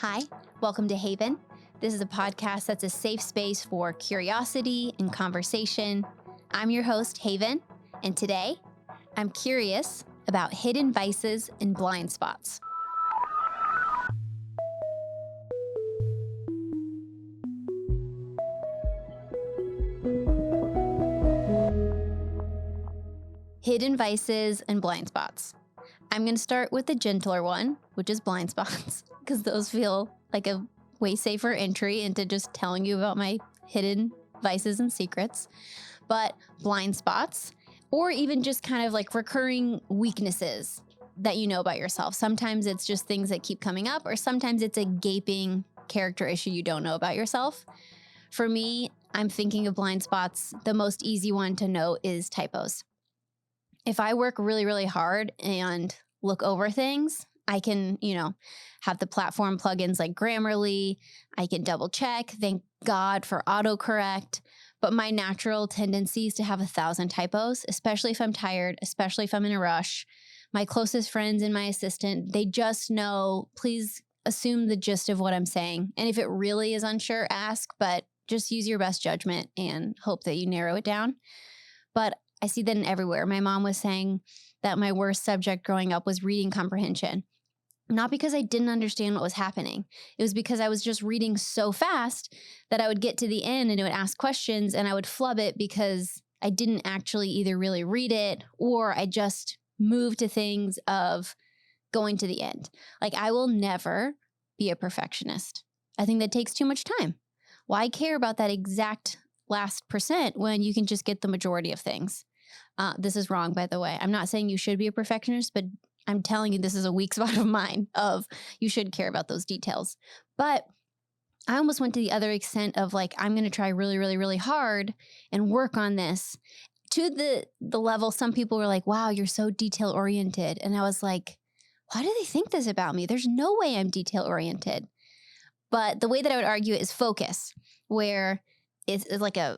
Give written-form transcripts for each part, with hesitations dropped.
Hi, welcome to Haven. This is a podcast that's a safe space for curiosity and conversation. I'm your host, Haven, and today I'm curious about hidden vices and blind spots. Hidden vices and blind spots. I'm going to start with the gentler one, which is blind spots, because those feel like a way safer entry into just telling you about my hidden vices and secrets. But blind spots, or even just kind of like recurring weaknesses that you know about yourself. Sometimes it's just things that keep coming up, or sometimes it's a gaping character issue you don't know about yourself. For me, I'm thinking of blind spots. The most easy one to know is typos. If I work really, really hard and look over things, I can, have the platform plugins like Grammarly. I can double check. Thank God for autocorrect. But my natural tendency is to have 1,000 typos, especially if I'm tired, especially if I'm in a rush. My closest friends and my assistant, they just know, please assume the gist of what I'm saying. And if it really is unsure, ask, but just use your best judgment and hope that you narrow it down. But I see that in everywhere. My mom was saying that my worst subject growing up was reading comprehension. Not because I didn't understand what was happening. It was because I was just reading so fast that I would get to the end and it would ask questions and I would flub it because I didn't actually either really read it or I just moved to things of going to the end. Like, I will never be a perfectionist. I think that takes too much time. Why care about that exact last percent when you can just get the majority of things? This is wrong, by the way. I'm not saying you should be a perfectionist, but I'm telling you this is a weak spot of mine of you should care about those details. But I almost went to the other extent of like, I'm going to try really, really, really hard and work on this to the level some people were like, wow, you're so detail oriented. And I was like, why do they think this about me? There's no way I'm detail oriented. But the way that I would argue it is focus, where it's like a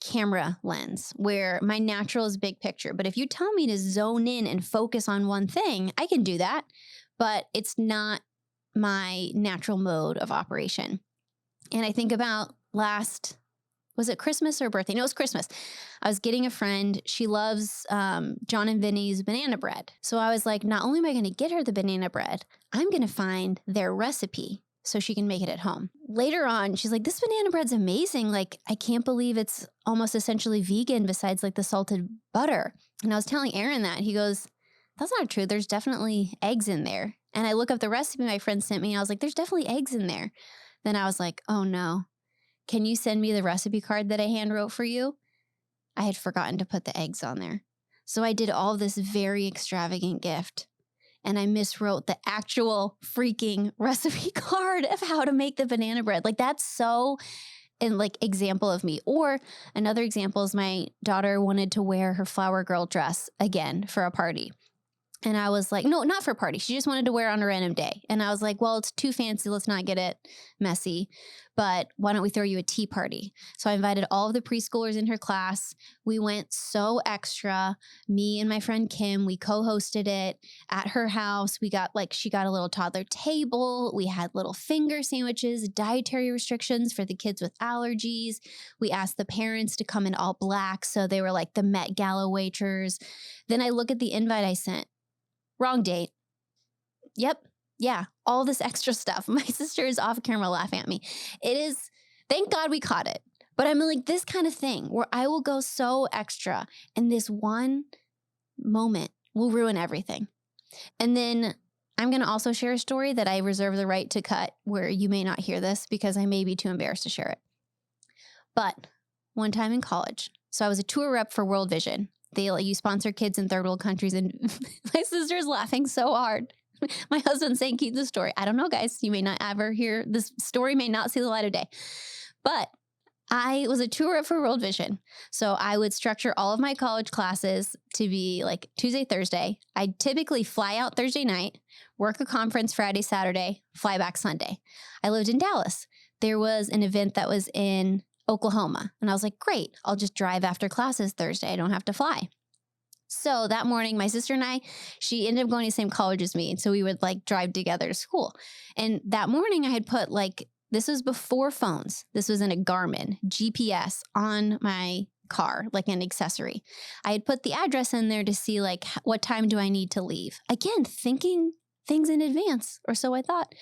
camera lens where my natural is big picture. But if you tell me to zone in and focus on one thing, I can do that. But it's not my natural mode of operation. And I think about was it Christmas or birthday? No, it was Christmas. I was getting a friend. She loves John and Vinny's banana bread. So I was like, not only am I going to get her the banana bread, I'm going to find their recipe so she can make it at home. Later on, she's like, this banana bread's amazing. Like, I can't believe it's almost essentially vegan besides like the salted butter. And I was telling Aaron that. He goes, that's not true. There's definitely eggs in there. And I look up the recipe my friend sent me. And I was like, there's definitely eggs in there. Then I was like, oh no. Can you send me the recipe card that I hand wrote for you? I had forgotten to put the eggs on there. So I did all this very extravagant gift. And I miswrote the actual freaking recipe card of how to make the banana bread. Like, that's so example of me. Or another example is my daughter wanted to wear her flower girl dress again for a party. And I was like, no, not for a party. She just wanted to wear it on a random day. And I was like, well, it's too fancy. Let's not get it messy. But why don't we throw you a tea party? So I invited all of the preschoolers in her class. We went so extra. Me and my friend Kim, we co-hosted it at her house. She got a little toddler table. We had little finger sandwiches, dietary restrictions for the kids with allergies. We asked the parents to come in all black. So they were like the Met Gala waitress. Then I look at the invite I sent. Wrong date. Yep. Yeah. All this extra stuff. My sister is off camera laughing at me. It is, thank God we caught it. But I'm like this kind of thing where I will go so extra and this one moment will ruin everything. And then I'm going to also share a story that I reserve the right to cut where you may not hear this because I may be too embarrassed to share it. But one time in college, so I was a tour rep for World Vision. They let you sponsor kids in third world countries. And my sister's laughing so hard. My husband's saying, keep the story. I don't know, guys. You may not ever hear this story, may not see the light of day. But I was a tour rep for World Vision. So I would structure all of my college classes to be like Tuesday, Thursday. I'd typically fly out Thursday night, work a conference Friday, Saturday, fly back Sunday. I lived in Dallas. There was an event that was in Oklahoma. And I was like, great, I'll just drive after classes Thursday. I don't have to fly. So that morning, my sister and I, she ended up going to the same college as me. And so we would like drive together to school. And that morning I had put like, this was before phones. This was in a Garmin GPS on my car, like an accessory. I had put the address in there to see like what time do I need to leave? Again, thinking things in advance, or so I thought.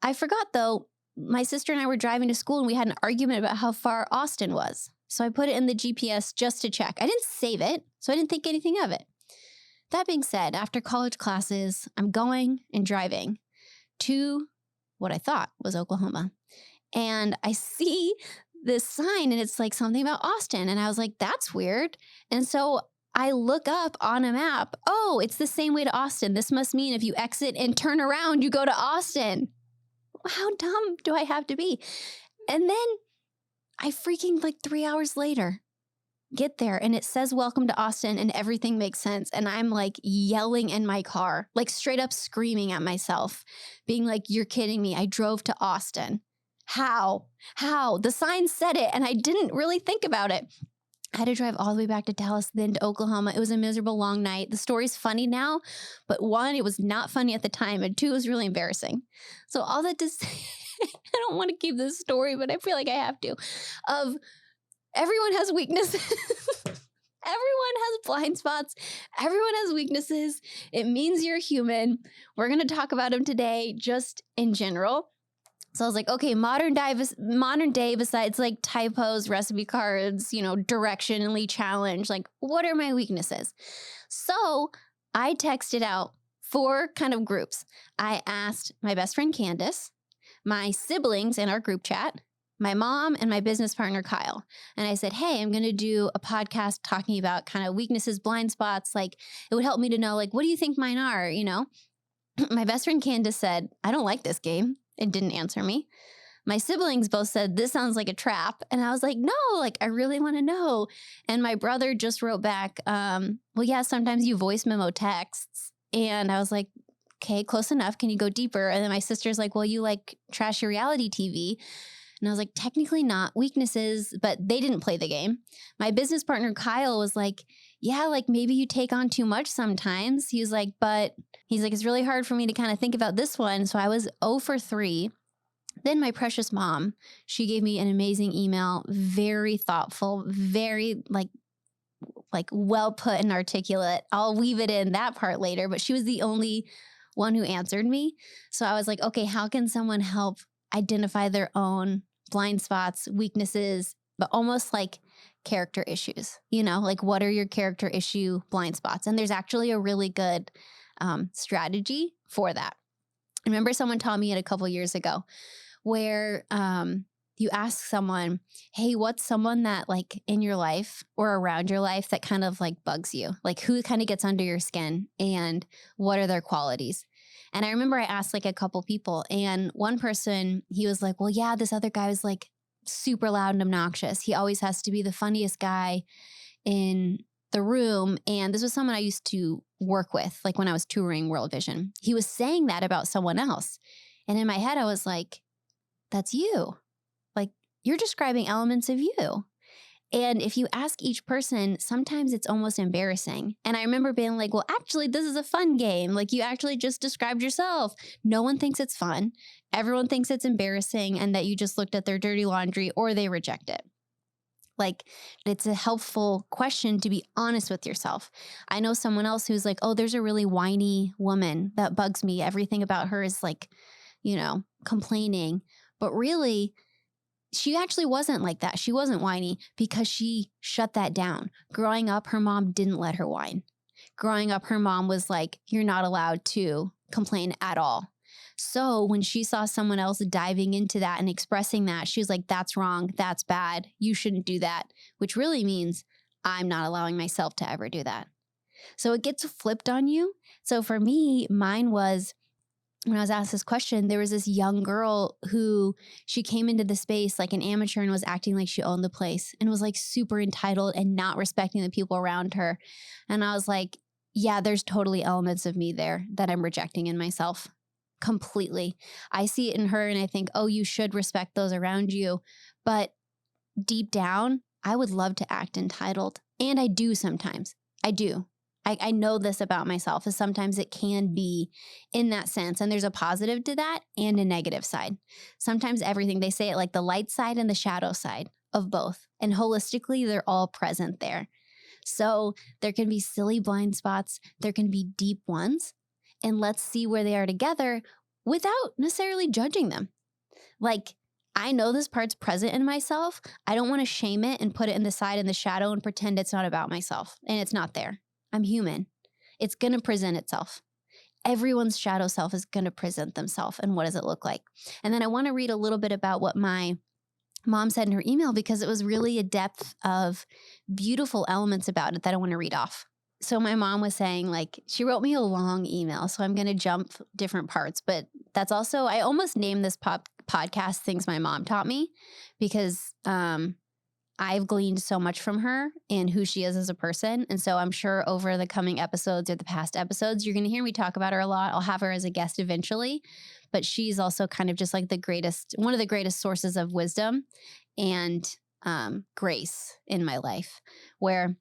I forgot though, my sister and I were driving to school and we had an argument about how far Austin was. So I put it in the GPS just to check. I didn't save it, so I didn't think anything of it. That being said, after college classes, I'm going and driving to what I thought was Oklahoma. And I see this sign and it's like something about Austin. And I was like, that's weird. And so I look up on a map. Oh, it's the same way to Austin. This must mean if you exit and turn around, you go to Austin. How dumb do I have to be? And then I freaking like 3 hours later get there and it says welcome to Austin and everything makes sense. And I'm like yelling in my car, like straight up screaming at myself, being like, you're kidding me. I drove to Austin. How? The sign said it and I didn't really think about it. I had to drive all the way back to Dallas, then to Oklahoma. It was a miserable long night. The story's funny now, but one, it was not funny at the time, and two, it was really embarrassing. So all that to say, I don't want to keep this story, but I feel like I have to, of everyone has weaknesses. Everyone has blind spots. Everyone has weaknesses. It means you're human. We're going to talk about them today just in general. So I was like, okay, modern day besides like typos, recipe cards, directionally challenged, like what are my weaknesses? So I texted out 4 kind of groups. I asked my best friend Candace, my siblings in our group chat, my mom, and my business partner Kyle. And I said, hey, I'm going to do a podcast talking about kind of weaknesses, blind spots. Like it would help me to know, like, what do you think mine are? My best friend Candace said, I don't like this game. It didn't answer me. My siblings both said, this sounds like a trap. And I was like, no, like, I really want to know. And my brother just wrote back, well, yeah, sometimes you voice memo texts. And I was like, okay, close enough. Can you go deeper? And then my sister's like, well, you like trashy reality TV. And I was like, technically not weaknesses, but they didn't play the game. My business partner, Kyle, was like, yeah, like maybe you take on too much sometimes. He's like, it's really hard for me to kind of think about this one. So I was 0 for 3. Then my precious mom, she gave me an amazing email, very thoughtful, very like well put and articulate. I'll weave it in that part later, but she was the only one who answered me. So I was like, okay, how can someone help identify their own blind spots, weaknesses, but almost like character issues, like what are your character issue blind spots? And there's actually a really good strategy for that. I remember someone taught me it a couple years ago where you ask someone, hey, what's someone that like in your life or around your life that kind of like bugs you? Like who kind of gets under your skin and what are their qualities? And I remember I asked like a couple people and one person, he was like, well, yeah, this other guy was like super loud and obnoxious. He always has to be the funniest guy in the room. And this was someone I used to work with, like when I was touring World Vision. He was saying that about someone else. And in my head, I was like, that's you. Like you're describing elements of you. And if you ask each person, sometimes it's almost embarrassing. And I remember being like, well, actually, this is a fun game. Like you actually just described yourself. No one thinks it's fun. Everyone thinks it's embarrassing and that you just looked at their dirty laundry or they reject it. Like it's a helpful question to be honest with yourself. I know someone else who's like, oh, there's a really whiny woman that bugs me. Everything about her is like, complaining. But really, she actually wasn't like that. She wasn't whiny because she shut that down. Growing up, her mom didn't let her whine. Growing up, her mom was like, you're not allowed to complain at all. So when she saw someone else diving into that and expressing that, she was like, that's wrong. That's bad. You shouldn't do that, which really means I'm not allowing myself to ever do that. So it gets flipped on you. So for me, mine was, when I was asked this question, there was this young girl who she came into the space like an amateur and was acting like she owned the place and was like super entitled and not respecting the people around her. And I was like, yeah, there's totally elements of me there that I'm rejecting in myself completely. I see it in her and I think, oh, you should respect those around you. But deep down, I would love to act entitled. And I do sometimes. I do. I know this about myself, is sometimes it can be in that sense. And there's a positive to that and a negative side. Sometimes everything, they say it like the light side and the shadow side of both. And holistically, they're all present there. So there can be silly blind spots. There can be deep ones. And let's see where they are together without necessarily judging them. Like, I know this part's present in myself. I don't want to shame it and put it in the side in the shadow and pretend it's not about myself. And it's not there. I'm human. It's going to present itself. Everyone's shadow self is going to present themselves. And what does it look like? And then I want to read a little bit about what my mom said in her email, because it was really a depth of beautiful elements about it that I want to read off. So my mom was saying, like, she wrote me a long email, so I'm going to jump different parts. But that's also, I almost named this podcast Things My Mom Taught Me, because I've gleaned so much from her and who she is as a person. And so I'm sure over the coming episodes or the past episodes, you're going to hear me talk about her a lot. I'll have her as a guest eventually, but she's also kind of just like one of the greatest sources of wisdom and grace in my life, where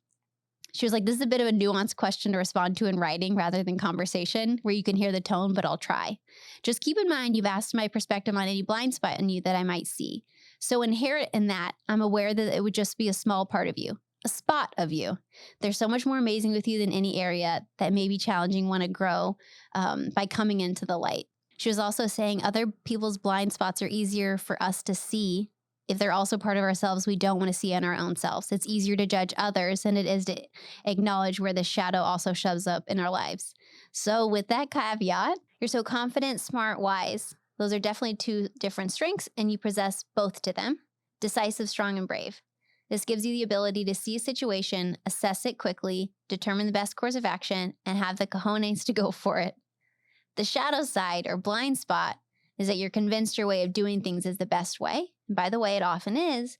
she was like, this is a bit of a nuanced question to respond to in writing rather than conversation, where you can hear the tone, but I'll try. Just keep in mind, you've asked my perspective on any blind spot in you that I might see. So inherent in that, I'm aware that it would just be a small part of you, a spot of you. There's so much more amazing with you than any area that may be challenging want to grow by coming into the light. She was also saying other people's blind spots are easier for us to see if they're also part of ourselves we don't want to see in our own selves. It's easier to judge others than it is to acknowledge where the shadow also shows up in our lives. So with that caveat, you're so confident, smart, wise. Those are definitely two different strengths, and you possess both to them. Decisive, strong, and brave. This gives you the ability to see a situation, assess it quickly, determine the best course of action, and have the cojones to go for it. The shadow side, or blind spot, is that you're convinced your way of doing things is the best way. And by the way, it often is,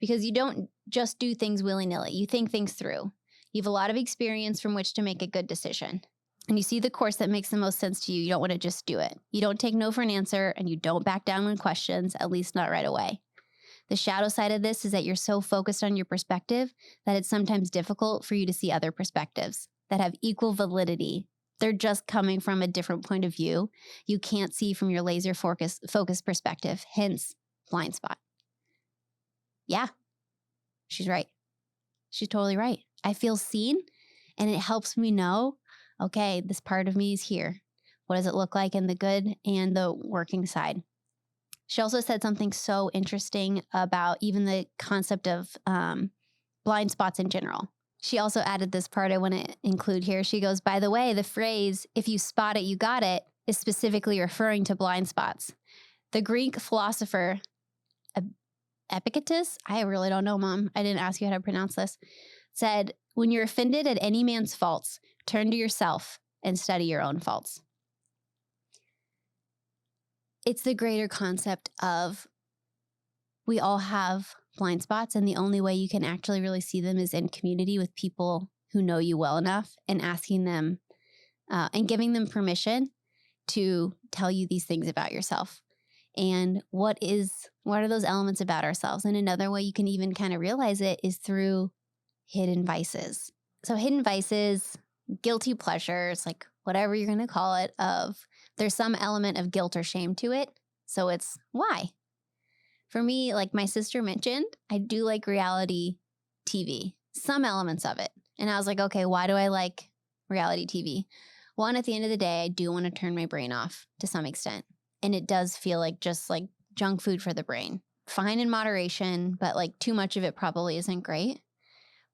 because you don't just do things willy-nilly. You think things through. You have a lot of experience from which to make a good decision. And you see the course that makes the most sense to you. You don't want to just do it. You don't take no for an answer, and you don't back down when questions, at least not right away. The shadow side of this is that you're so focused on your perspective that it's sometimes difficult for you to see other perspectives that have equal validity. They're just coming from a different point of view. You can't see from your laser focus perspective, hence blind spot. Yeah, she's right. She's totally right. I feel seen, and it helps me know, okay, this part of me is here. What does it look like in the good and the working side? She also said something so interesting about even the concept of blind spots in general. She also added this part I want to include here. She goes, by the way, the phrase, if you spot it, you got it, is specifically referring to blind spots. The Greek philosopher Epictetus, I really don't know, Mom, I didn't ask you how to pronounce this, said, when you're offended at any man's faults, turn to yourself and study your own faults. It's the greater concept of we all have blind spots, and the only way you can actually really see them is in community with people who know you well enough, and asking them and giving them permission to tell you these things about yourself. And what are those elements about ourselves? And another way you can even kind of realize it is through hidden vices. So hidden vices, guilty pleasures, like whatever you're going to call it, there's some element of guilt or shame to it. So it's why? For me, like my sister mentioned, I do like reality TV, some elements of it. And I was like, okay, why do I like reality TV? One, at the end of the day, I do want to turn my brain off to some extent. And it does feel like just like junk food for the brain. Fine in moderation, but like too much of it probably isn't great.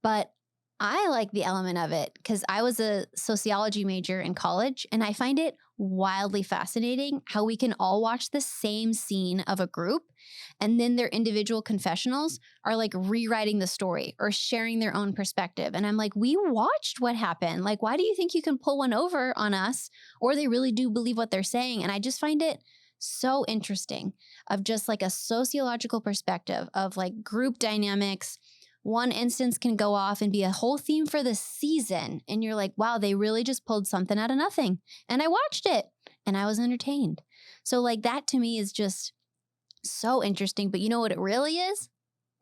But I like the element of it because I was a sociology major in college, and I find it wildly fascinating how we can all watch the same scene of a group, and then their individual confessionals are like rewriting the story or sharing their own perspective. And I'm like, we watched what happened. Like, why do you think you can pull one over on us? Or they really do believe what they're saying. And I just find it so interesting of just like a sociological perspective of like group dynamics. One instance can go off and be a whole theme for the season. And you're like, wow, they really just pulled something out of nothing. And I watched it and I was entertained. So like that to me is just so interesting. But you know what it really is?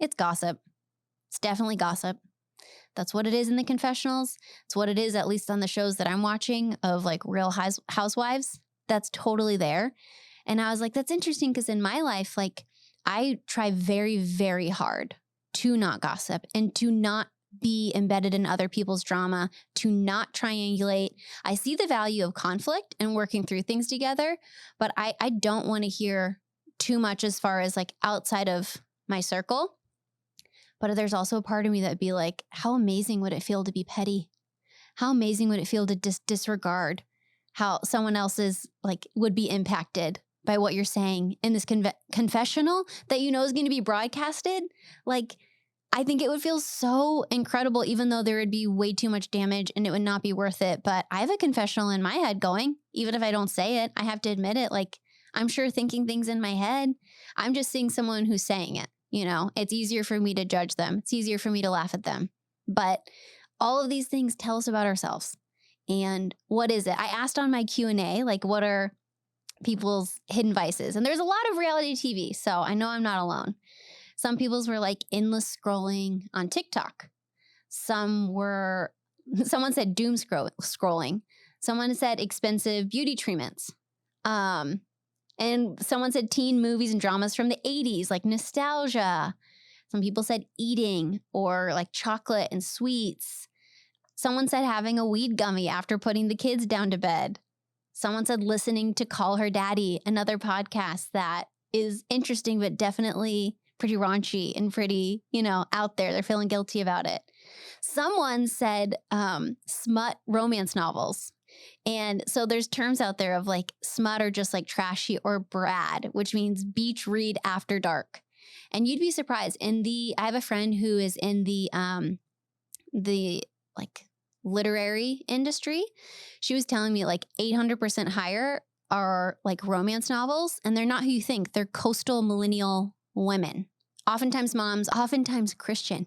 It's gossip. It's definitely gossip. That's what it is in the confessionals. It's what it is, at least on the shows that I'm watching of like Real Housewives. That's totally there. And I was like, that's interesting because in my life, like I try very, very hard to not gossip and to not be embedded in other people's drama, to not triangulate. I see the value of conflict and working through things together, but I don't want to hear too much as far as like outside of my circle. But there's also a part of me that'd be like, how amazing would it feel to be petty? How amazing would it feel to disregard how someone else's like would be impacted by what you're saying in this confessional that you know is going to be broadcasted? Like, I think it would feel so incredible, even though there would be way too much damage and it would not be worth it. But I have a confessional in my head going, even if I don't say it, I have to admit it. Like, I'm sure thinking things in my head. I'm just seeing someone who's saying it. You know, it's easier for me to judge them. It's easier for me to laugh at them. But all of these things tell us about ourselves. And what is it? I asked on my Q&A, like, what are people's hidden vices? And there's a lot of reality TV, so I know I'm not alone. Some people's were like endless scrolling on TikTok. Someone said doom scrolling. Someone said expensive beauty treatments. And someone said teen movies and dramas from the 80s, like nostalgia. Some people said eating or like chocolate and sweets. Someone said having a weed gummy after putting the kids down to bed. Someone said listening to Call Her Daddy, another podcast that is interesting, but definitely pretty raunchy and pretty, out there. They're feeling guilty about it. Someone said smut romance novels. And so there's terms out there of like smut or just like trashy or Brad, which means beach read after dark. And you'd be surprised. I have a friend who is in the like literary industry. She was telling me like 800% higher are like romance novels, and they're not who you think. They're coastal millennial women. Oftentimes moms, oftentimes Christian.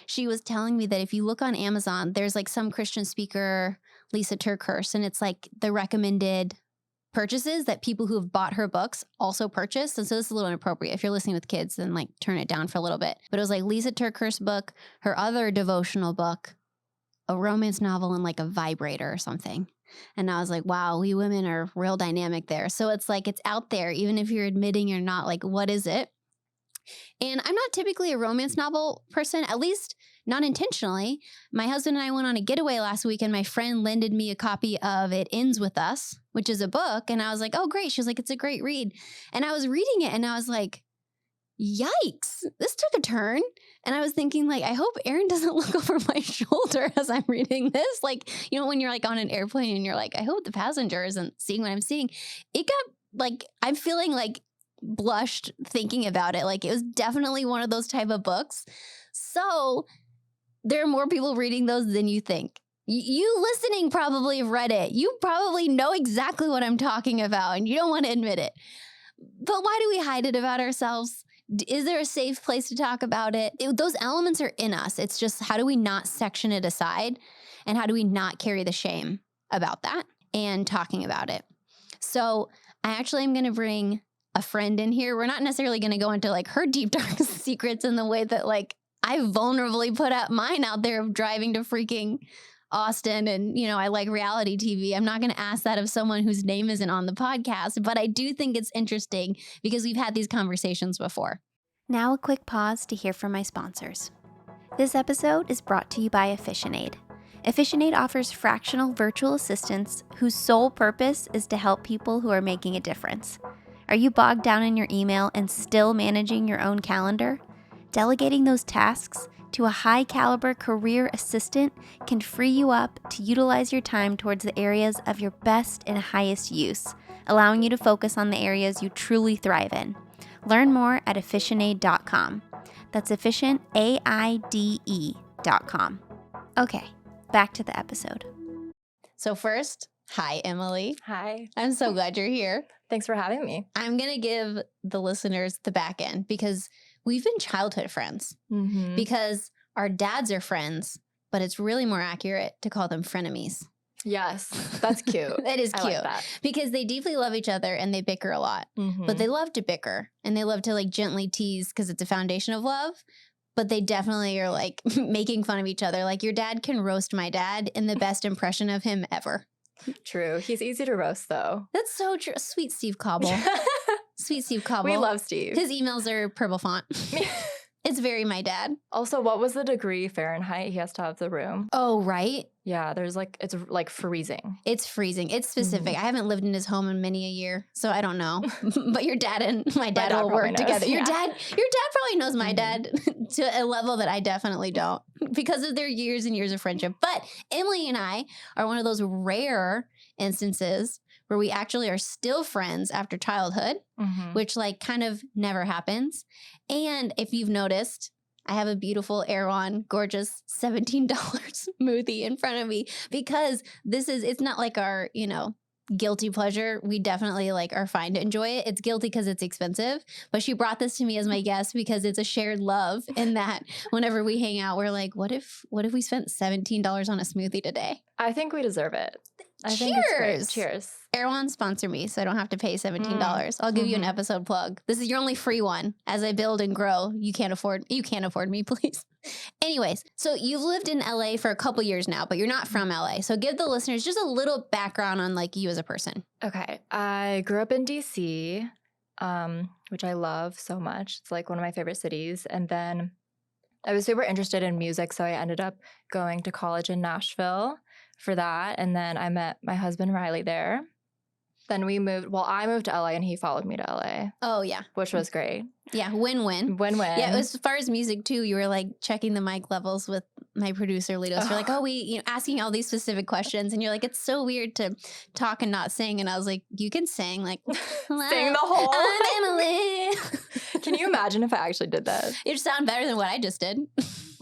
She was telling me that if you look on Amazon, there's like some Christian speaker, Lisa Turkhurst, and it's like the recommended purchases that people who have bought her books also purchase. And so this is a little inappropriate. If you're listening with kids, then like turn it down for a little bit. But it was like Lisa Turkhurst's book, her other devotional book, a romance novel, and like a vibrator or something. And I was like, wow, we women are real dynamic there. So it's like, it's out there, even if you're admitting you're not, like, what is it? And I'm not typically a romance novel person, at least not intentionally. My husband and I went on a getaway last week, and my friend lended me a copy of It Ends With Us, which is a book. And I was like, oh, great. She was like, it's a great read. And I was reading it, and I was like, yikes, this took a turn. And I was thinking, like, I hope Aaron doesn't look over my shoulder as I'm reading this. Like, when you're like on an airplane and you're like, I hope the passenger isn't seeing what I'm seeing. It got like, I'm feeling like blushed thinking about it. Like, it was definitely one of those type of books. So there are more people reading those than you think. You listening probably have read it. You probably know exactly what I'm talking about, and you don't want to admit it. But why do we hide it about ourselves? Is there a safe place to talk about it? Those elements are in us. It's just, how do we not section it aside? And how do we not carry the shame about that and talking about it? So I actually am going to bring a friend in here. We're not necessarily going to go into like her deep, dark secrets in the way that like I vulnerably put out mine out there of driving to freaking Austin and, I like reality TV. I'm not going to ask that of someone whose name isn't on the podcast, but I do think it's interesting because we've had these conversations before. Now a quick pause to hear from my sponsors. This episode is brought to you by Efficienade. Efficienade offers fractional virtual assistants whose sole purpose is to help people who are making a difference. Are you bogged down in your email and still managing your own calendar? Delegating those tasks to a high-caliber career assistant can free you up to utilize your time towards the areas of your best and highest use, allowing you to focus on the areas you truly thrive in. Learn more at efficienade.com. That's efficient, AIDE.com. Okay, back to the episode. So first, hi, Emily. Hi. I'm so glad you're here. Thanks for having me. I'm going to give the listeners the back end because we've been childhood friends. Mm-hmm. Because our dads are friends, but it's really more accurate to call them frenemies. Yes, that's cute. It is cute. I like that. Because they deeply love each other and they bicker a lot. Mm-hmm. But they love to bicker and they love to like gently tease because it's a foundation of love. but they definitely are like making fun of each other. Like your dad can roast my dad in the best impression of him ever. True. He's easy to roast, though. That's so true. Sweet Steve Cobble. Sweet Steve Cobble. We love Steve. His emails are purple font. It's very my dad. Also, what was the degree Fahrenheit he has to have the room? Oh, right. Yeah, there's like, it's like freezing. It's freezing. It's specific. I haven't lived in his home in many a year, so I don't know. But your dad and my dad will work knows. together. Your Yeah. dad probably knows my dad to a level that I definitely don't because of their years and years of friendship. But Emily and I are one of those rare instances where we actually are still friends after childhood, which like kind of never happens. And if you've noticed, I have a beautiful Erewhon, gorgeous $17 smoothie in front of me because it's not like our, guilty pleasure. We definitely like are fine to enjoy it. It's guilty because it's expensive, but she brought this to me as my guest because it's a shared love in that whenever we hang out, we're like, what if we spent $17 on a smoothie today? I think we deserve it. I think Cheers. it's great. Cheers. Erewhon sponsor me so I don't have to pay $17. I'll give you an episode plug. This is your only free one. As I build and grow, you can't afford me, please. Anyways, so you've lived in LA for a couple years now, but you're not from LA. So give the listeners just a little background on like you as a person. Okay. I grew up in DC, which I love so much. It's like one of my favorite cities. And then I was super interested in music, so I ended up going to college in Nashville for that. And then I met my husband, Riley, there. Then I moved to LA and he followed me to LA. Oh, yeah. Which was great. Yeah, win-win. Win-win. Yeah, as far as music too, you were like checking the mic levels with my producer, Litos. You're like, asking all these specific questions. And you're like, it's so weird to talk and not sing. And I was like, you can sing like, sing the whole. I'm Emily. Can you imagine if I actually did that? It'd sound better than what I just did.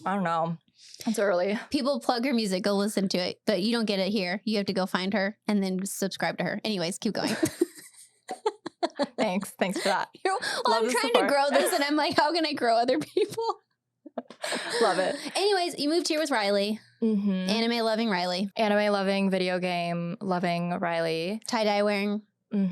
I don't know. It's early. People plug her music, go listen to it, but you don't get it here. You have to go find her and then subscribe to her. Anyways, keep going. Thanks for that. I'm trying to grow this and I'm like, how can I grow other people? Love it. Anyways, you moved here with Riley. Anime loving Riley. Anime loving, video game loving Riley. Tie-dye wearing,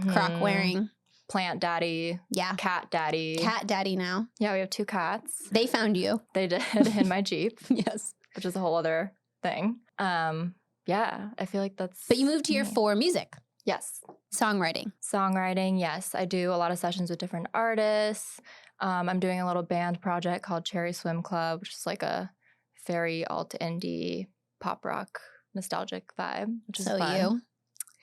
croc wearing. Plant daddy. Yeah. Cat daddy. Cat daddy now. Yeah, we have 2 cats. They found you. They did in my Jeep. Yes. Which is a whole other thing. Yeah, I feel like that's... But you moved here for music. Yes. Songwriting, yes. I do a lot of sessions with different artists. I'm doing a little band project called Cherry Swim Club, which is like a very alt indie pop rock nostalgic vibe, which is fun.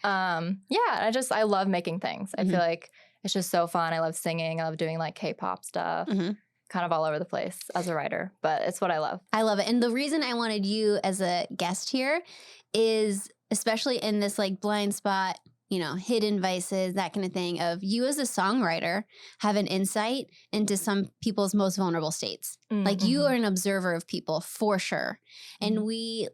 Yeah, I love making things. I feel like it's just so fun. I love singing. I love doing like K-pop stuff. Kind of all over the place as a writer, but it's what I love. I love it. And the reason I wanted you as a guest here is especially in this like blind spot, hidden vices, that kind of thing of you as a songwriter have an insight into some people's most vulnerable states. Like you are an observer of people for sure. And we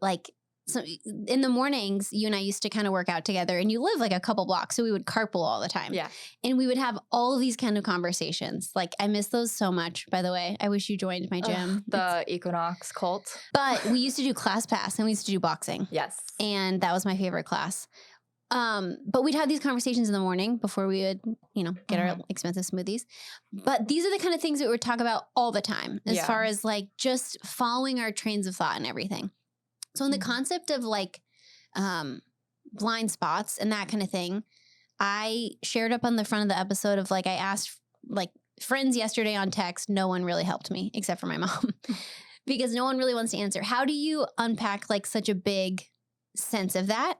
so in the mornings, you and I used to kind of work out together and you live like a couple blocks. So we would carpool all the time. Yeah. And we would have all of these kind of conversations. Like I miss those so much, by the way. I wish you joined my gym. The Equinox cult. But we used to do class pass and we used to do boxing. Yes. And that was my favorite class. But we'd have these conversations in the morning before we would, get our expensive smoothies. But these are the kind of things that we would talk about all the time as far as like just following our trains of thought and everything. So in the concept of like blind spots and that kind of thing, I shared up on the front of the episode of like I asked like friends yesterday on text. No one really helped me except for my mom because no one really wants to answer. How do you unpack like such a big sense of that?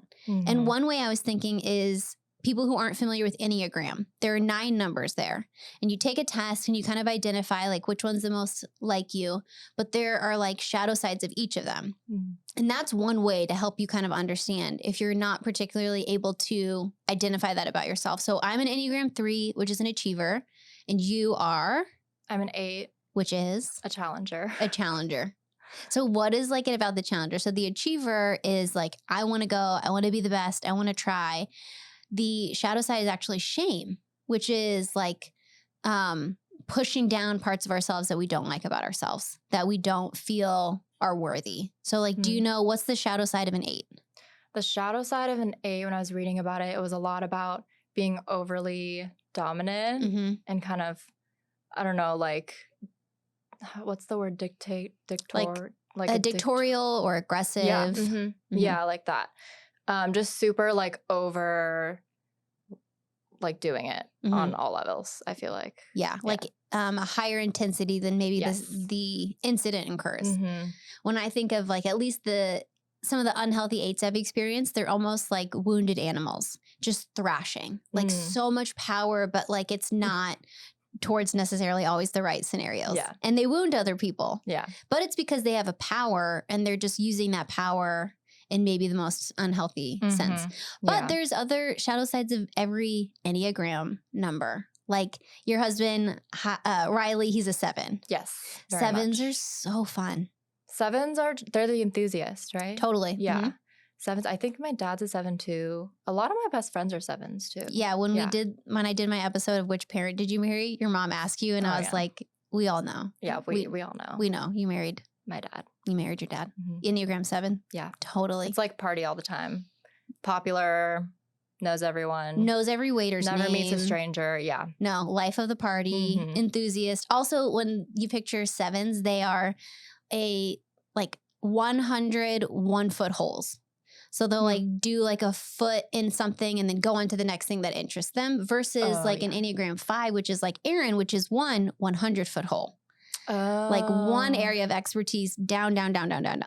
And one way I was thinking is people who aren't familiar with Enneagram, there are 9 numbers there. And you take a test and you kind of identify like which one's the most like you. But there are like shadow sides of each of them. And that's one way to help you kind of understand if you're not particularly able to identify that about yourself. So I'm an Enneagram 3, which is an achiever. And you are? I'm an 8. Which is? A challenger. A challenger. So what is like it about the challenger? So the achiever is like, I want to go, I want to be the best, I want to try. The shadow side is actually shame, which is like pushing down parts of ourselves that we don't like about ourselves, that we don't feel are worthy. So like, do you know what's the shadow side of an 8? The shadow side of an 8, when I was reading about it, it was a lot about being overly dominant and kind of, I don't know, like what's the word? Dictator, Like a dictatorial or aggressive. Yeah. Mhm. Yeah, like that. Just super like over like doing it on all levels, I feel like. Yeah, like a higher intensity than maybe the incident incurs. When I think of like at least some of the unhealthy 8s I've experienced, they're almost like wounded animals, just thrashing. Like so much power, but like it's not towards necessarily always the right scenarios. Yeah. And they wound other people. Yeah. But it's because they have a power and they're just using that power in maybe the most unhealthy sense. But there's other shadow sides of every Enneagram number. Like your husband, Riley, he's a 7. Yes. 7s are so fun. 7s they're the enthusiast, right? Totally. Yeah. 7s. I think my dad's a 7 too. A lot of my best friends are 7s too. Yeah. When I did my episode of Which Parent Did You Marry? Your mom asked you, and I was like, we all know. Yeah, we all know. We know. You married my dad. You married your dad. Enneagram 7. Yeah. Totally. It's like party all the time. Popular, knows everyone. Knows every waiter's name. Never meets a stranger. Yeah. No, life of the party, enthusiast. Also, when you picture 7s, they are like 100 1-foot holes. So they'll like do like a foot in something and then go on to the next thing that interests them versus an Enneagram 5, which is like Aaron, which is 100-foot hole. Like one area of expertise down,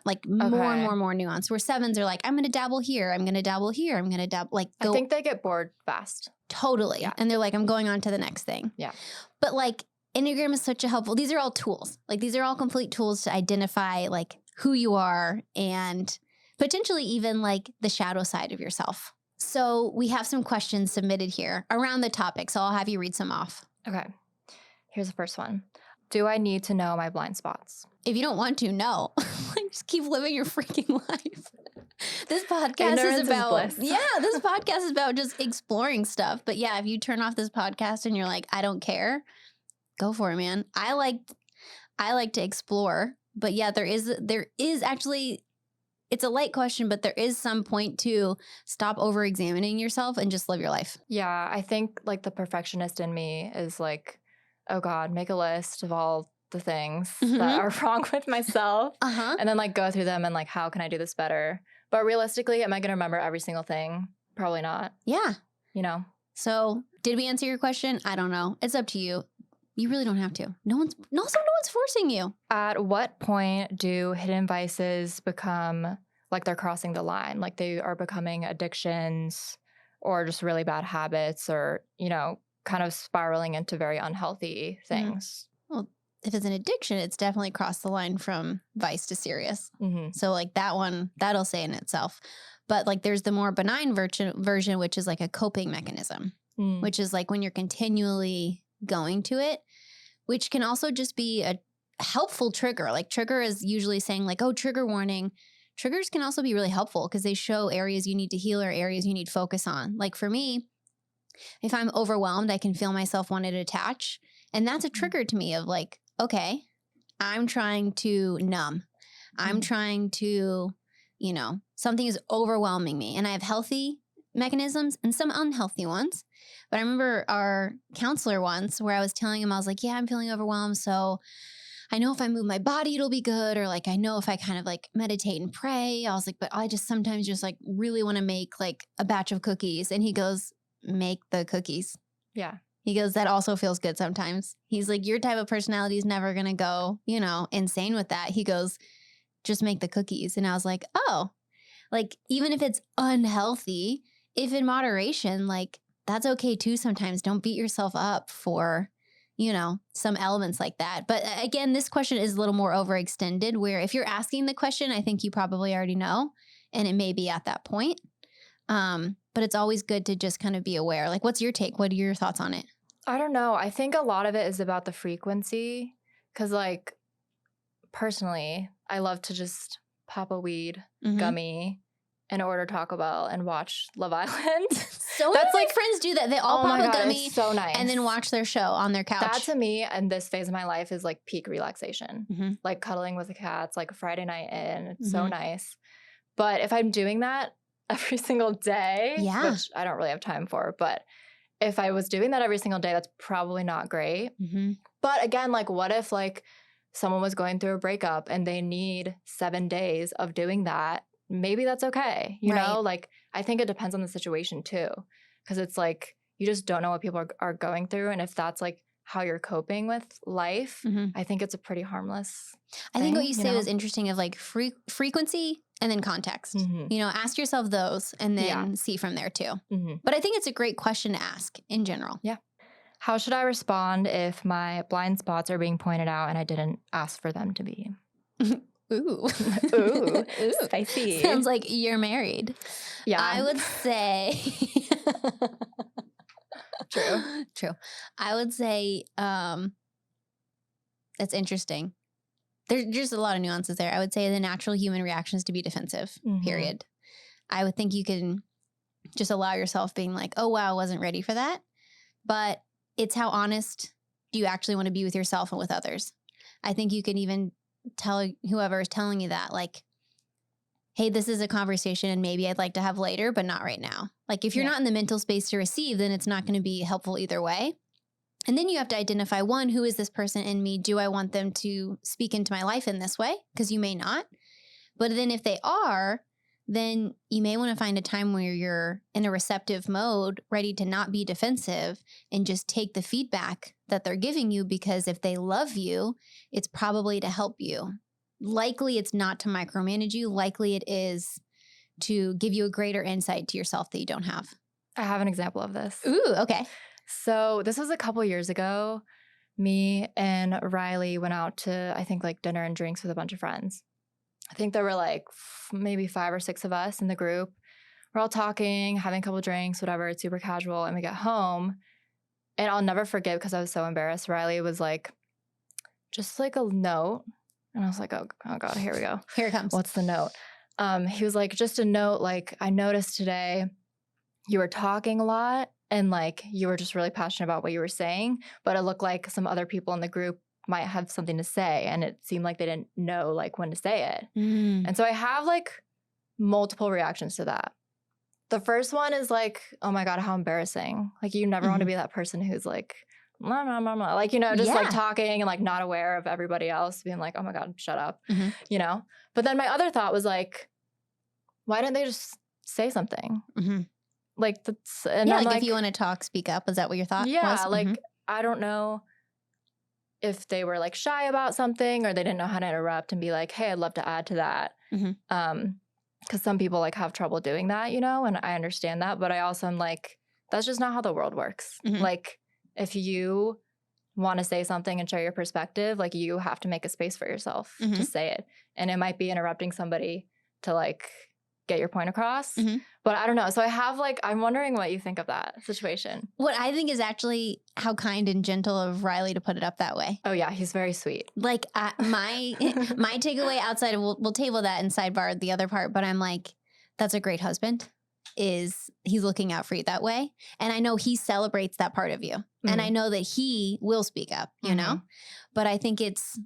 like more and more nuance. Where 7s are like, I'm going to dabble here. I'm going to dabble here. I'm going to dabble. Like, I think they get bored fast. Totally. Yeah. And they're like, I'm going on to the next thing. Yeah. But like Enneagram is such a helpful, these are all tools. Like these are all complete tools to identify like who you are and potentially even like the shadow side of yourself. So we have some questions submitted here around the topic. So I'll have you read some off. Okay. Here's the first one. Do I need to know my blind spots? If you don't want to, no. Like, just keep living your freaking life. This podcast is about this podcast is about just exploring stuff. But yeah, if you turn off this podcast and you're like, I don't care, go for it, man. I like to explore. But yeah, there is actually, it's a light question, but there is some point to stop over examining yourself and just live your life. Yeah, I think like the perfectionist in me is like, oh God, make a list of all the things that are wrong with myself and then like go through them and like, how can I do this better? But realistically, am I going to remember every single thing? Probably not. Yeah. You know? So did we answer your question? I don't know. It's up to you. You really don't have to. No one's forcing you. At what point do hidden vices become like they're crossing the line? Like they are becoming addictions or just really bad habits or, you know, kind of spiraling into very unhealthy things. Well, if it's an addiction, it's definitely crossed the line from vice to serious. So like that one, that'll say in itself. But like there's the more benign version, which is like a coping mechanism, which is like when you're continually going to it, which can also just be a helpful trigger. Like trigger is usually saying like, oh, trigger warning. Triggers can also be really helpful because they show areas you need to heal or areas you need focus on. Like for me, if I'm overwhelmed, I can feel myself want to detach. And that's a trigger to me of like, okay, I'm trying to numb. I'm trying to, you know, something is overwhelming me. And I have healthy mechanisms and some unhealthy ones. But I remember our counselor once where I was telling him, I was like, yeah, I'm feeling overwhelmed. So I know if I move my body, it'll be good. Or like, I know if I kind of like meditate and pray. I was like, but I just sometimes just like really want to make like a batch of cookies. And he goes, make the cookies. Yeah. He goes, that also feels good sometimes. He's like, your type of personality is never going to go, you know, insane with that. He goes, just make the cookies. And I was like, oh, like, even if it's unhealthy, if in moderation, like, that's okay too sometimes. Don't beat yourself up for, you know, some elements like that. But again, this question is a little more overextended where if you're asking the question, I think you probably already know, and it may be at that point. But it's always good to just kind of be aware. Like, what's your take? What are your thoughts on it? I don't know. I think a lot of it is about the frequency. Because, like, personally, I love to just pop a weed gummy and order Taco Bell and watch Love Island. So that's like friends do that. They all pop a gummy so nice. And then watch their show on their couch. That to me, and this phase of my life, is like peak relaxation. Like cuddling with the cats, like a Friday night in. It's so nice. But if I'm doing that every single day, which I don't really have time for, but if I was doing that every single day, that's probably not great. But again, like what if like someone was going through a breakup and they need 7 days of doing that, maybe that's okay. You know, like I think it depends on the situation too, because it's like you just don't know what people are going through. And if that's like how you're coping with life, I think it's a pretty harmless I think what thing, you say was interesting of like frequency and then context. You know, ask yourself those and then see from there too. But I think it's a great question to ask in general. Yeah. How should I respond if my blind spots are being pointed out and I didn't ask for them to be? Ooh. Ooh, spicy. Sounds like you're married. Yeah. I would say... True. I would say that's interesting. There's just a lot of nuances there. I would say the natural human reaction is to be defensive, period. I would think you can just allow yourself being like, oh, wow, I wasn't ready for that. But it's how honest do you actually want to be with yourself and with others. I think you can even tell whoever is telling you that, like, hey, this is a conversation and maybe I'd like to have later, but not right now. Like if you're not in the mental space to receive, then it's not going to be helpful either way. And then you have to identify, one, who is this person in me? Do I want them to speak into my life in this way? Because you may not. But then if they are, then you may want to find a time where you're in a receptive mode, ready to not be defensive and just take the feedback that they're giving you, because if they love you, it's probably to help you. Likely it's not to micromanage you. Likely it is to give you a greater insight to yourself that you don't have. I have an example of this. Ooh, okay. So this was a couple years ago. Me and Riley went out to, I think, like dinner and drinks with a bunch of friends. I think there were like maybe 5 or 6 of us in the group. We're all talking, having a couple drinks, whatever. It's super casual. And we get home. And I'll never forget, because I was so embarrassed. Riley was like, just like a note. And I was like, oh God, here we go. Here it comes. What's the note? He was like, just a note, like, I noticed today you were talking a lot and like you were just really passionate about what you were saying, but it looked like some other people in the group might have something to say and it seemed like they didn't know like when to say it. And so I have like multiple reactions to that. The first one is like, oh my God, how embarrassing. Like you never want to be that person who's like, blah, blah, blah, blah. Like, you know, just like talking and like not aware of everybody else, being like, oh my God, shut up, you know? But then my other thought was like, why didn't they just say something? Like that's, and yeah, I'm like if you want to talk, speak up. Is that what your thought was? Yeah, like I don't know if they were like shy about something or they didn't know how to interrupt and be like, hey, I'd love to add to that. Because some people like have trouble doing that, you know, and I understand that. But I also am like, that's just not how the world works. Like if you want to say something and share your perspective, like you have to make a space for yourself to say it. And it might be interrupting somebody to like get your point across. But I don't know. So I have like, I'm wondering what you think of that situation. What I think is actually how kind and gentle of Riley to put it up that way. Oh yeah, he's very sweet. Like my takeaway outside of, we'll table that and sidebar the other part, but I'm like, that's a great husband. Is he's looking out for you that way. And I know he celebrates that part of you. And I know that he will speak up, you know, but I think it's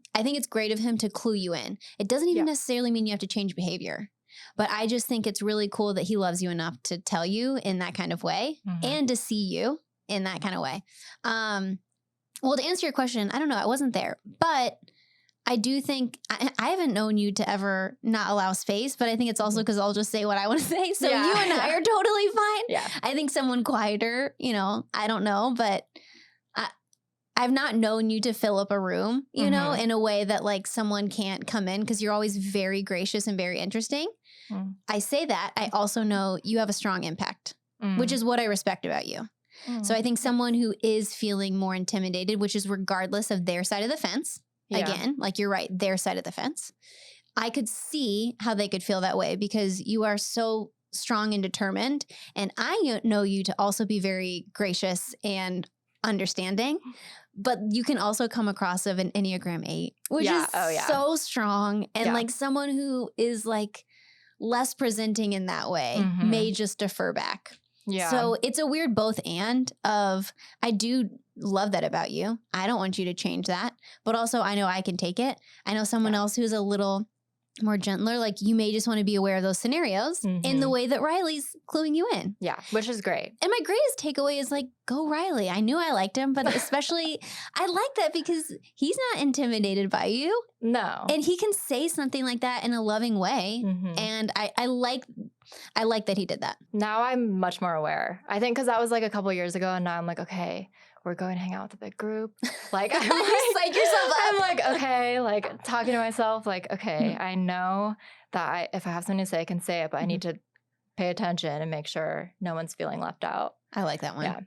great of him to clue you in. It doesn't even necessarily mean you have to change behavior, but I just think it's really cool that he loves you enough to tell you in that kind of way and to see you in that kind of way. Well, to answer your question, I don't know. I wasn't there, but I do think I haven't known you to ever not allow space, but I think it's also because I'll just say what I want to say. So you and I are totally fine. Yeah. I think someone quieter, you know, I don't know, but I've not known you to fill up a room, you know, in a way that like someone can't come in because you're always very gracious and very interesting. I say that. I also know you have a strong impact, which is what I respect about you. So I think someone who is feeling more intimidated, which is regardless of their side of the fence, again, like you're right, their side of the fence. I could see how they could feel that way because you are so strong and determined. And I know you to also be very gracious and understanding, but you can also come across of an Enneagram 8, which is so strong. And like someone who is like less presenting in that way may just defer back. Yeah. So it's a weird both and of, I do love that about you. I don't want you to change that. But also I know I can take it. I know someone else who's a little more gentler. Like you may just want to be aware of those scenarios in the way that Riley's cluing you in. Yeah, which is great. And my greatest takeaway is like, go Riley. I knew I liked him, but especially I like that because he's not intimidated by you. No. And he can say something like that in a loving way. And I like that he did that. Now I'm much more aware. I think because that was like a couple years ago, and now I'm like, okay, we're going to hang out with a big group. Like, I'm like, psych yourself up. I'm like, okay, like talking to myself, like, okay, I know that if I have something to say, I can say it, but I need to pay attention and make sure no one's feeling left out. I like that one. Yeah.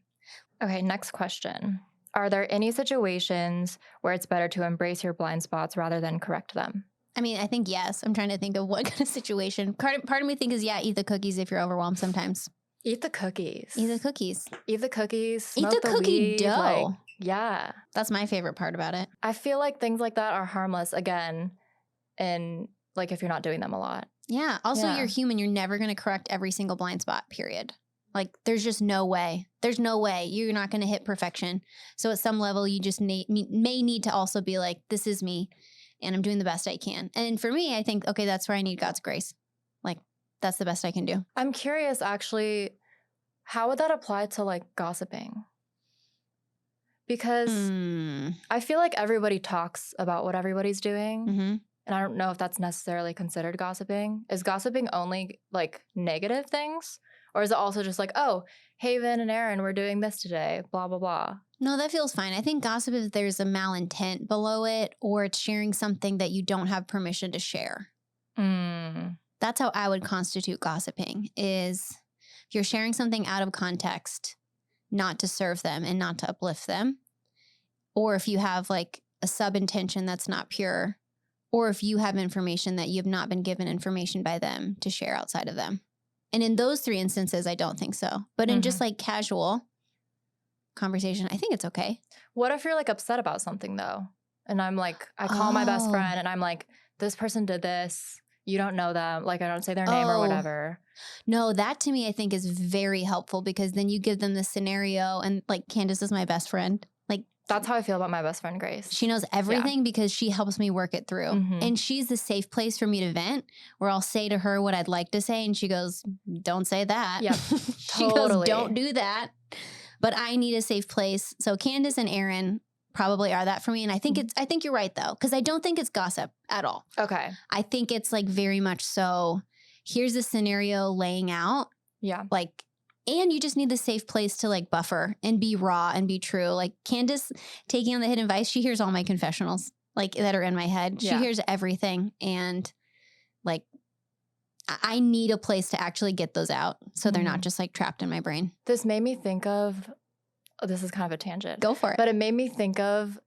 Okay, next question. Are there any situations where it's better to embrace your blind spots rather than correct them? I mean, I think yes. I'm trying to think of what kind of situation. Part of me thinks is, yeah, eat the cookies if you're overwhelmed sometimes. Eat the cookies. Eat the cookies. Eat the cookies. Eat Smoke the cookie weed, dough. Like, yeah. That's my favorite part about it. I feel like things like that are harmless, again, and like if you're not doing them a lot. Yeah. Also, Yeah. you're human. You're never going to correct every single blind spot, period. Like, there's just no way. There's no way. You're not going to hit perfection. So at some level, you just may need to also be like, this is me, and I'm doing the best I can. And for me, I think, okay, that's where I need God's grace. Like, that's the best I can do. I'm curious, actually, how would that apply to like gossiping? Because I feel like everybody talks about what everybody's doing. And I don't know if that's necessarily considered gossiping. Is gossiping only like negative things? Or is it also just like, oh, Haven and Aaron, we're doing this today, blah, blah, blah. No, that feels fine. I think gossip is there's a malintent below it, or it's sharing something that you don't have permission to share. That's how I would constitute gossiping, is if you're sharing something out of context, not to serve them and not to uplift them, or if you have like a sub-intention that's not pure, or if you have information that you have not been given information by them to share outside of them. And in those three instances, I don't think so. But in just like casual conversation, I think it's okay. What if you're like upset about something though? And I'm like, I call my best friend and I'm like, this person did this. You don't know them. Like, I don't say their name or whatever. No, that to me, I think is very helpful, because then you give them the scenario, and like Candace is my best friend. Like, that's how I feel about my best friend, Grace. She knows everything because she helps me work it through. And she's the safe place for me to vent, where I'll say to her what I'd like to say, and she goes, don't say that. Yeah, She goes, don't do that. But I need a safe place. So Candace and Aaron probably are that for me. And I think you're right though, because I don't think it's gossip at all. Okay. I think it's like very much so, here's a scenario laying out. Yeah. Like, and you just need the safe place to like buffer and be raw and be true. Like Candace taking on the hidden vice, she hears all my confessionals like that are in my head. She hears everything. And like, I need a place to actually get those out so they're not just like trapped in my brain. This made me think of, this is kind of a tangent. Go for it. But it made me think of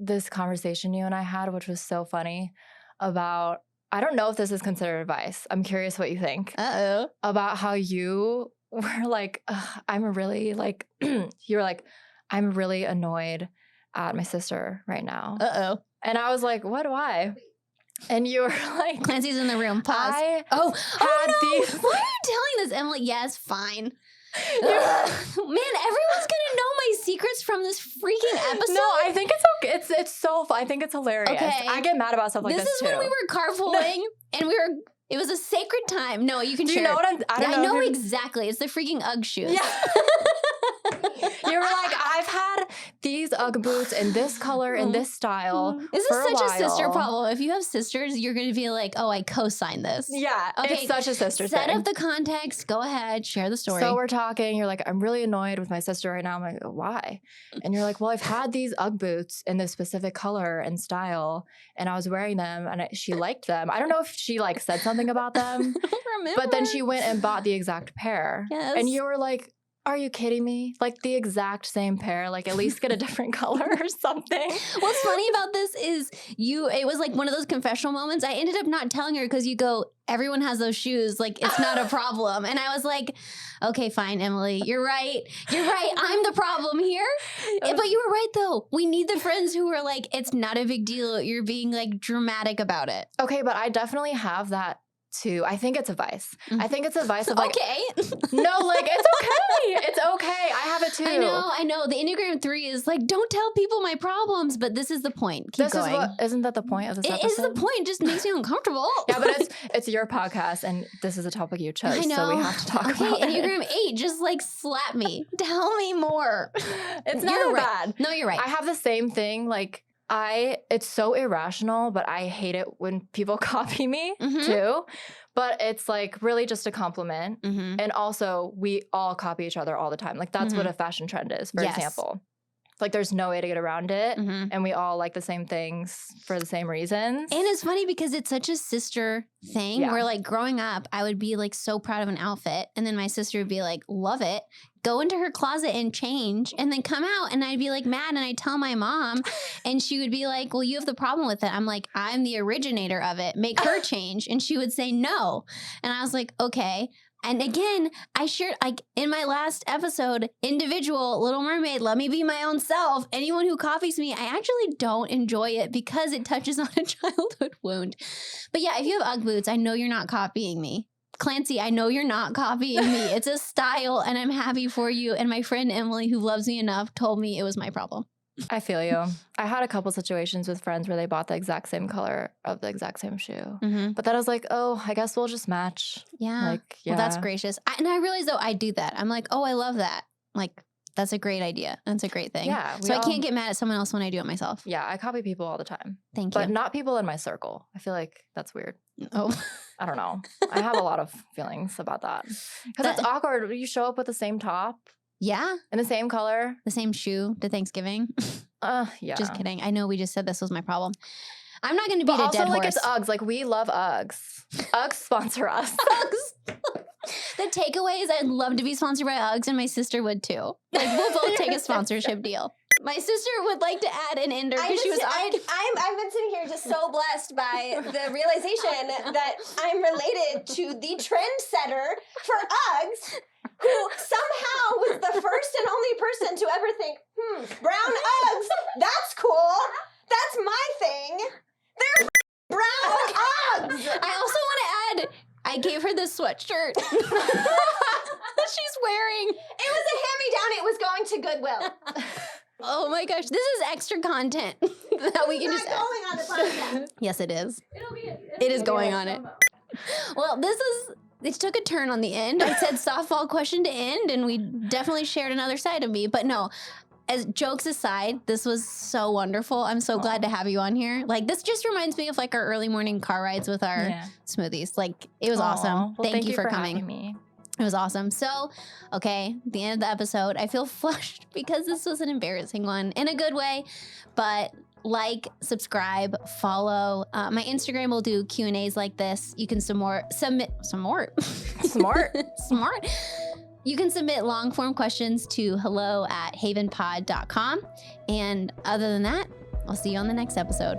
this conversation you and I had, which was so funny, about, I don't know if this is considered advice. I'm curious what you think. Uh-oh. About how you were like, I'm really like, you were like, I'm really annoyed at my sister right now. Uh-oh. And I was like, what, why? And you were like, Clancy's in the room. Pause. Oh no! Why are you telling this, Emily? Yes, fine. Man, everyone's gonna know my secrets from this freaking episode. No, I think it's okay. It's so fun. I think it's hilarious. Okay. I get mad about stuff like this This is too. when we were carpooling and it was a sacred time. No, you can Do share. you know what I know exactly. It's the freaking Ugg shoes. Yeah. You were like, I've had these Ugg boots in this color and this style. This for is such a sister while. problem. If you have sisters, you're going to be like, oh, I co-signed this. Yeah. Okay, It's such a sister Set thing. up the context. Go ahead. Share the story. So we're talking. You're like, I'm really annoyed with my sister right now. I'm like, why? And you're like, well, I've had these Ugg boots in this specific color and style, and I was wearing them, and she liked them. I don't know if she like said something about them, I don't remember. but then she went and bought the exact pair. Yes. And you were like, are you kidding me? Like the exact same pair, like at least get a different color or something. What's funny about this is it was like one of those confessional moments. I ended up not telling her because you go, everyone has those shoes. Like, it's not a problem. And I was like, okay, fine, Emily. You're right. You're right. I'm the problem here. But you were right, though. We need the friends who are like, it's not a big deal. You're being like dramatic about it. Okay, but I definitely have that I think it's a vice. I think it's a vice of like, okay. no, like it's okay. It's okay. I have it too. I know. The Enneagram 3 is like, don't tell people my problems, but this is the point. Keep going. Isn't that the point of this episode? It is the point. It just makes me uncomfortable. Yeah, but it's your podcast and this is a topic you chose. I know. So we have to talk about it. Enneagram 8, just like slap me. Tell me more. It's not bad. No, you're right. I have the same thing. Like it's so irrational, but I hate it when people copy me too. But it's like really just a compliment. And also we all copy each other all the time. Like that's what a fashion trend is, for example. Like there's no way to get around it. And we all like the same things for the same reasons. And it's funny because it's such a sister thing where like growing up, I would be like so proud of an outfit. And then my sister would be like, love it. Go into her closet and change and then come out. And I'd be like mad and I'd tell my mom and she would be like, well, you have the problem with it. I'm like, I'm the originator of it. Make her change. And she would say no. And I was like, okay. And again, I shared, like in my last episode, individual Little Mermaid, let me be my own self. Anyone who copies me, I actually don't enjoy it because it touches on a childhood wound. But yeah, if you have Ugg boots, I know you're not copying me. Clancy, I know you're not copying me. It's a style and I'm happy for you. And my friend Emily, who loves me enough, told me it was my problem. I feel you. I had a couple situations with friends where they bought the exact same color of the exact same shoe. But then I was like, oh, I guess we'll just match. Yeah. Like, yeah. Well, that's gracious. And I realize though, I do that. I'm like, oh, I love that. Like, that's a great idea. That's a great thing. Yeah. So I can't get mad at someone else when I do it myself. Yeah. I copy people all the time. Thank you. But not people in my circle. I feel like that's weird. Oh. I don't know. I have a lot of feelings about that. Because it's awkward. You show up with the same top. Yeah. In the same color. The same shoe to Thanksgiving. Yeah. Just kidding. I know we just said this was my problem. I'm not going to beat a dead horse. horse. It's Uggs. Like, we love Uggs. Uggs sponsor us. Uggs. The takeaway is I'd love to be sponsored by Uggs and my sister would too. Like, we'll both take a sponsorship deal. My sister would like to add an ender because she was I've been sitting here just so blessed by the realization that I'm related to the trendsetter for Uggs, who somehow was the first and only person to ever think, brown Uggs, that's cool. That's my thing. They're brown Uggs. I also want to add, I gave her this sweatshirt that she's wearing. It was a hand-me-down. It was going to Goodwill. Oh my gosh, this is extra content that we can just going on the podcast. Yes, it is. It is going on it. Well, it took a turn on the end. I said softball question to end, and we definitely shared another side of me. But no, as jokes aside, this was so wonderful. I'm so glad to have you on here. Like, this just reminds me of like our early morning car rides with our smoothies. Like, it was awesome. Well, thank you for having coming. me. It was awesome. So, okay, the end of the episode, I feel flushed because this was an embarrassing one in a good way, but like, subscribe, follow. My Instagram will do Q&As like this. You can submit. Smart. You can submit long form questions to hello@havenpod.com. And other than that, I'll see you on the next episode.